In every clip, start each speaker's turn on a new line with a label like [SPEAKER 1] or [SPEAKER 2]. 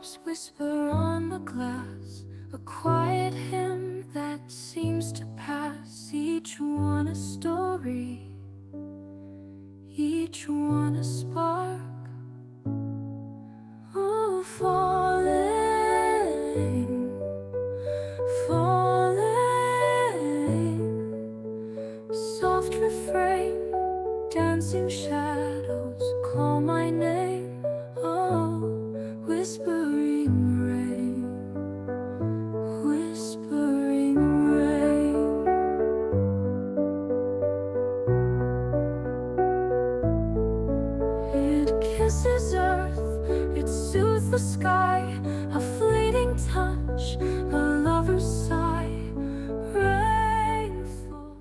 [SPEAKER 1] Raindrops whisper on the glass, a quiet hymn that seems to pass. Each one a story, each one a spark. Oh, falling, falling. Soft refrain, dancing shadows call my name. Oh, whispering rain, whispering rain. It kisses earth, it soothes the sky, a fleeting touch, a lover's sigh, rainfall.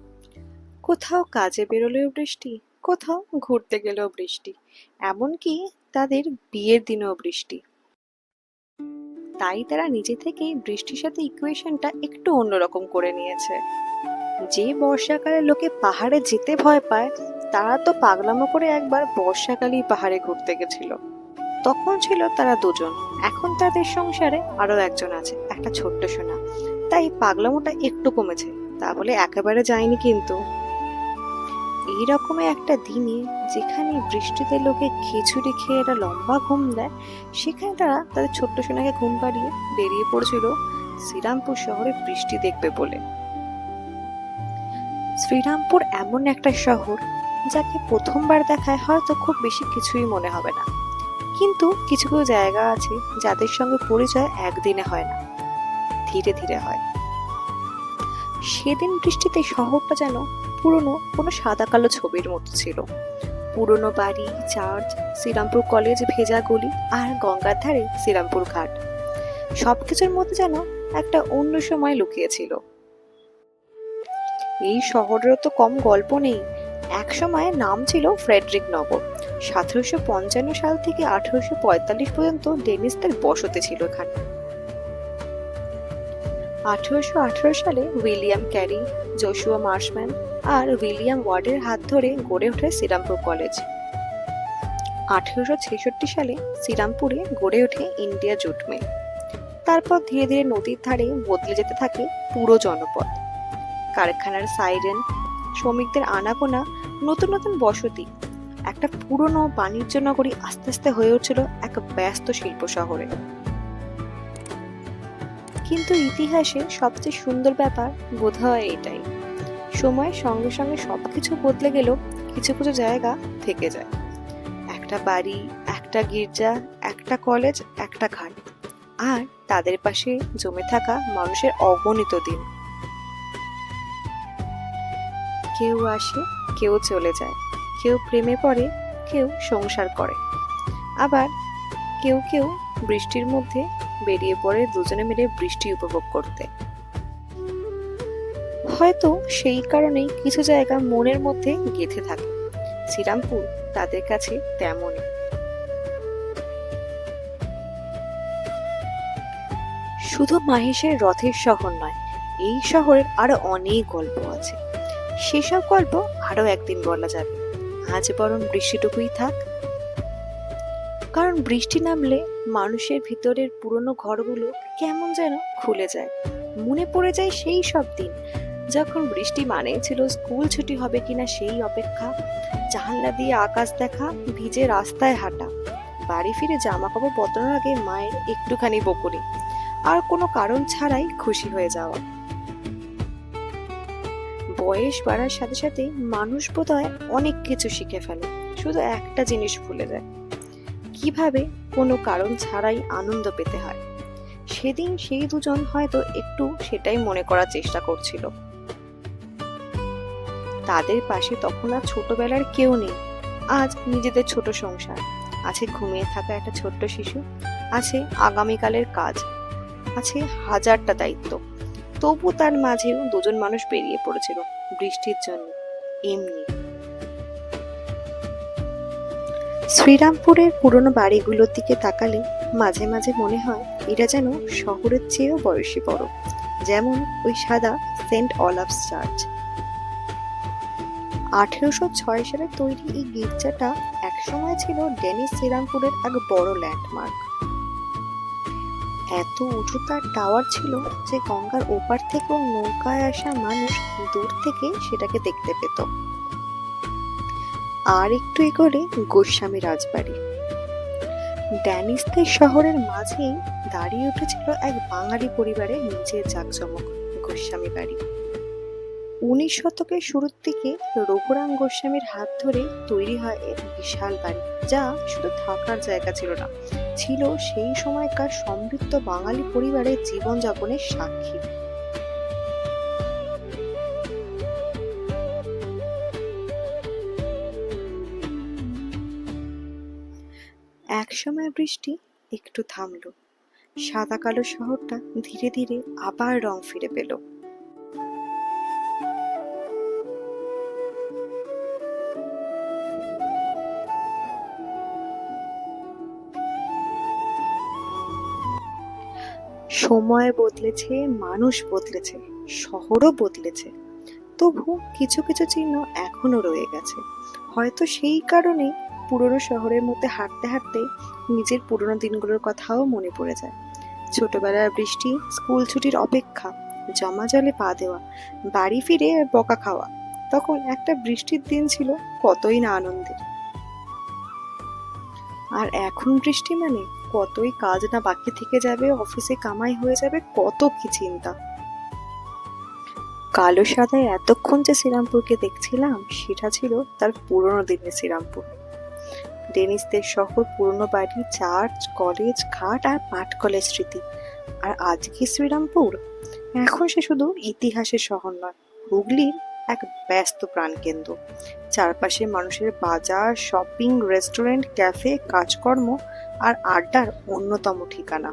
[SPEAKER 2] কোথাও কাজে বেরোলেও বৃষ্টি, কোথাও ঘুরতে গেলেও বৃষ্টি, এমনকি তাদের বিয়ের দিনেও বৃষ্টি। তাই তারা নিজে থেকেই বৃষ্টির সাথে ইকুয়েশনটা একটু অন্যরকম করে নিয়েছে। যে বর্ষাকালে লোকে পাহাড়ে যেতে ভয় পায়, তারা তো পাগলামো করে একবার বর্ষাকালেই পাহাড়ে ঘুরতে গেছিল। তখন ছিল তারা দুজন, এখন তাদের সংসারে আরো একজন আছে, একটা ছোট্ট সোনা। তাই পাগলামোটা একটু কমেছে, তা বলে একেবারে যায়নি কিন্তু। এইরকমই একটা দিনে যেখানে বৃষ্টিতে লোকে খিচুড়ি খেয়ে একটা লম্বা ঘুম দেয়, সেখানে তারা তাদের ছোট্ট সোনাকে ঘুম পাড়িয়ে বেরিয়ে পড়েছিল শ্রীরামপুর শহরে বৃষ্টি দেখবে বলে। শ্রীরামপুর এমন একটা শহর যাকে প্রথমবার দেখায় হয়তো খুব বেশি কিছুই মনে হবে না, কিন্তু কিছু কিছু জায়গা আছে যাদের সঙ্গে পরিচয় একদিনে হয় না, ধীরে ধীরে হয়। সেদিন বৃষ্টিতে শহরটা যেন পুরনো কোনো সাদা কালো ছবির মতো ছিল। পুরনো বাড়ি, চার্চ, শ্রীরামপুর কলেজ, ভেজা গলি আর গঙ্গার ধারে শ্রীরামপুর ঘাট, সবকিছুর মধ্যে যেন একটা অন্য সময় লুকিয়েছিল। এই শহরেরও তো কম গল্প নেই। এক সময় নাম ছিল ফ্রেডরিক নগর। 1755 সাল থেকে 1845 পর্যন্ত ডেনিসদের বসতি ছিল এখানে। 1818 সালে উইলিয়াম ক্যারি, জোশুয়া মার্শম্যান আর উইলিয়াম ওয়ার্ডের হাত ধরে গড়ে ওঠে শ্রীরামপুর কলেজ। 1866 সালে শ্রীরামপুরে গড়ে ওঠে ইন্ডিয়া জুট মিল। তারপর ধীরে ধীরে নদীর ধারে বদলে যেতে থাকে পুরো জনপদ। কারখানার সাইরেন, শ্রমিকদের আনাগোনা, নতুন নতুন বসতি, একটা পুরনো বাণিজ্য নগরী আস্তে আস্তে হয়ে উঠছিল এক ব্যস্ত শিল্প শহরে। কিন্তু ইতিহাসে সবচেয়ে সুন্দর ব্যাপার বোধহয় এটাই, সময়ের সঙ্গে সঙ্গে সবকিছু বদলে গেলেও কিছু কিছু জায়গা থেকে যায়। একটা বাড়ি, একটা গির্জা, একটা কলেজ, একটা ঘাট, আর তাদের পাশে জমে থাকা মানুষের অগণিত দিন। কেউ আসে, কেউ চলে যায়, কেউ প্রেমে পড়ে, কেউ সংসার করে, আবার কেউ কেউ বৃষ্টির মধ্যে বেরিয়ে পড়ে দুজনে মিলে বৃষ্টি উপভোগ করতে। হয়তো সেই কারণেই কিছু জায়গা মনের মধ্যে গেঁথে থাকে। শ্রীরামপুর তাদের কাছে তেমনই। শুধু মাহেশের রথের শহর নয়, এই শহরের আরো অনেক গল্প আছে। সেসব গল্প আরো একদিন বলা যাবে। আজ বরং বৃষ্টিটুকুই থাক। কারণ বৃষ্টি নামলে মানুষের ভিতরের পুরনো ঘরগুলো কেমন যেন খুলে যায়। মনে পড়ে যায় সেই সব দিন যখন বৃষ্টি মানে ছিল স্কুল ছুটি হবে কিনা সেই অপেক্ষা, জানলা দিয়ে আকাশ দেখা, ভিজে রাস্তায় হাঁটা, বাড়ি ফিরে জামা কাপড় বদলানোর আগে মায়ের একটুখানি বকুনি, আর কোনো কারণ ছাড়াই খুশি হয়ে যাওয়া। বয়স বাড়ার সাথে সাথে মানুষ বোধহয় অনেক কিছু শিখে ফেলে, শুধু একটা জিনিস ভুলে যায়, কিভাবে কোনো কারণ ছাড়াই আনন্দ পেতে হয়। সেদিন সেই দুজন হয়তো একটু সেটাই মনে করার চেষ্টা করছিল। তাদের পাশে তখন আর ছোটবেলার কেউ নেই। আজ নিজেদের ছোট সংসার, আছে ঘুমিয়ে থাকা একটা ছোট্ট শিশু, আছে আগামীকালের কাজ, আছে হাজারটা দায়িত্ব। তবু তার মাঝেও দুজন মানুষ বেরিয়ে পড়েছিল বৃষ্টির জন্য, এমনি। শ্রীরামপুরের পুরনো বাড়িগুলোর দিকে তাকালে মাঝে মাঝে মনে হয় এরা যেন শহরের চেয়েও বয়সী বড়, যেমন ওই সাদা সেন্ট অলাভস চার্চ। 1806 সালে তৈরি এই গির্জাটা একসময় ছিল ডেনিস শ্রীরামপুরের এক বড় ল্যান্ডমার্ক। এত উঁচু তার টাওয়ার ছিল যে গঙ্গার ওপার থেকেও নৌকায় আসা মানুষ দূর থেকে সেটাকে দেখতে পেত। আর একটু এগোলে গোস্বামী রাজবাড়ি। ড্যানিসদের শহরের মাঝেই দাঁড়িয়ে উঠেছিল এক বাঙালি পরিবারের নিজের জাঁকজমক গোস্বামী বাড়ি। 19 শতকের শুরুর দিকে রঘুরাম গোস্বামীর হাত ধরে তৈরি হয় এক বিশাল বাড়ি, যা শুধু থাকার জায়গা ছিল না, ছিল সেই সময়কার সমৃদ্ধ বাঙালি পরিবারের জীবনযাপনের সাক্ষী। একসময় বৃষ্টি একটু থামলো, সাদা কালো শহরটা ধীরে ধীরে আবার রং ফিরে পেল। সময় বদলেছে, মানুষ বদলেছে, শহরও বদলেছে, তবু কিছু কিছু চিহ্ন এখনো রয়ে গেছে। হয়তো সেই কারণেই পুরনো শহরের মধ্যে হাঁটতে হাঁটতে নিজের পুরনো দিনগুলোর কথাও মনে পড়ে যায়। ছোটবেলার বৃষ্টি, স্কুল ছুটির অপেক্ষা, জমা জলে পা দেওয়া, বাড়ি ফিরে বকা খাওয়া। তখন একটা বৃষ্টির দিন ছিল কতই না আনন্দের। আর এখন বৃষ্টি মানে কতই কাজ না বাকি থেকে যাবে, অফিসে কামাই হয়ে যাবে, কত কি চিন্তা। কালো সাদায় এতক্ষণ যে শ্রীরামপুরকে দেখছিলাম সেটা ছিল তার পুরনো দিনের শ্রীরামপুর। ডেনিসদের শহর, পুরনো বাড়ি, চার্চ, কলেজ, ঘাট আর পাটকলের স্মৃতি। আর আজকে শ্রীরামপুর এখন সে শুধু ইতিহাসের শহর নয়, হুগলির এক ব্যস্ত প্রাণকেন্দ্র। চারপাশে মানুষের বাজার, শপিং, রেস্টুরেন্ট, ক্যাফে, কাজকর্ম আর আড্ডার অন্যতম ঠিকানা।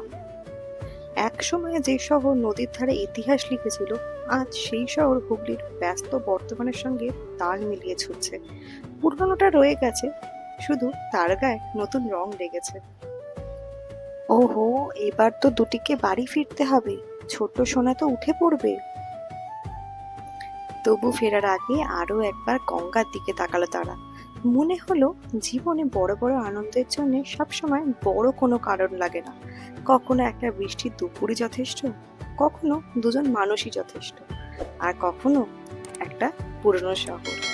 [SPEAKER 2] এক সময়ে যে শহর নদীর ধারে ইতিহাস লিখেছিল, আজ সেই শহর হুগলির ব্যস্ত বর্তমানের সঙ্গে তাল মিলিয়ে ছুটছে। পুরনোটা রয়ে গেছে, শুধু তার গায়ে নতুন রং লেগেছে। ওহো, এবার তো দুটিকে বাড়ি ফিরতে হবে, ছোট্ট সোনা তো উঠে পড়বে। তবু ফেরার আগে আরো একবার গঙ্গার দিকে তাকালো তারা। মনে হলো জীবনে বড় বড় আনন্দের জন্য সবসময় বড় কোনো কারণ লাগে না। কখনো একটা বৃষ্টির দুপুরই যথেষ্ট, কখনো দুজন মানুষই যথেষ্ট, আর কখনো একটা পুরনো শহর।